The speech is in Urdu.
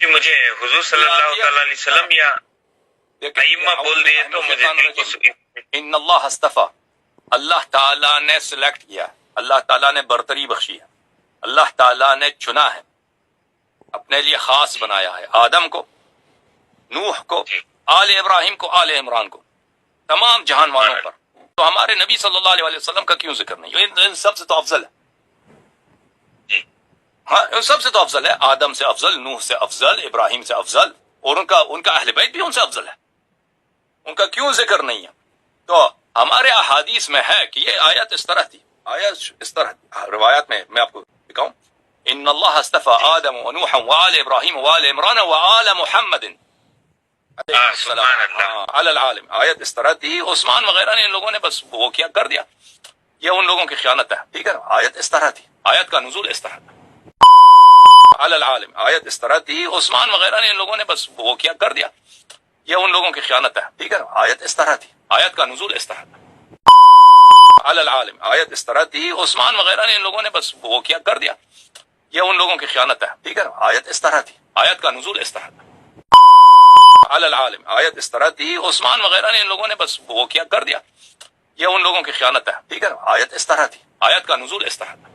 کہ مجھے حضور صلی اللہ تعالیٰ علیہ وسلم یا ائمہ بول دے تو مجھے دل کو ان اللہ استفا، اللہ تعالیٰ نے سلیکٹ کیا، اللہ تعالیٰ نے برتری بخشی ہے، اللہ تعالیٰ نے چنا ہے، اپنے لیے خاص بنایا ہے، آدم کو، نوح کو، آل ابراہیم کو، آل عمران کو، تمام جہان والوں پر۔ تو ہمارے نبی صلی اللہ علیہ وسلم کا کیوں ذکر نہیں؟ ان سب سے تو افضل ہے، ہاں ان سب سے تو افضل ہے، آدم سے افضل، نوح سے افضل، ابراہیم سے افضل، اور ان کا اہل بیت بھی ان سے افضل ہے، ان کا کیوں ذکر نہیں ہے؟ تو ہمارے احادیث میں ہے کہ یہ آیت اس طرح تھی، آیت اس طرح تھی، روایات میں آپ کو دکھاؤں، ان اللہ اصطفى آدم ونوحا وآل ابراہیم وآل عمران وآل محمد علی العالم، آیت اس طرح تھی، عثمان وغیرہ نے ان لوگوں نے بس وہ کیا کر دیا، یہ ان لوگوں کی خیانت ہے، ٹھیک ہے نا؟ آیت اس طرح تھی، آیت کا نزول اس طرح تھا، علی العالم، آیت اس طرح تھی، عثمان وغیرہ نے ان لوگوں نے بس وہ کیا کر دیا، یہ ان لوگوں کی خیانت ہے، ٹھیک ہے نا؟ آیت اس طرح تھی، آیت کا نزول اس طرح تھا، علی العالم، آیت اس طرح تھی، عثمان وغیرہ نے ان لوگوں نے بس وہ کیا کر دیا، یہ ان لوگوں کی خیانت ہے، ٹھیک ہے نا؟ آیت اس طرح تھی، آیت کا نزول اس طرح تھا، علی العالم، آیت اس طرح تھی، عثمان وغیرہ نے ان لوگوں نے بس وہ کیا کر دیا، یہ ان لوگوں کی خیانت ہے، ٹھیک ہے نا؟ آیت اس طرح تھی، آیت کا نزول اس طرح تھا۔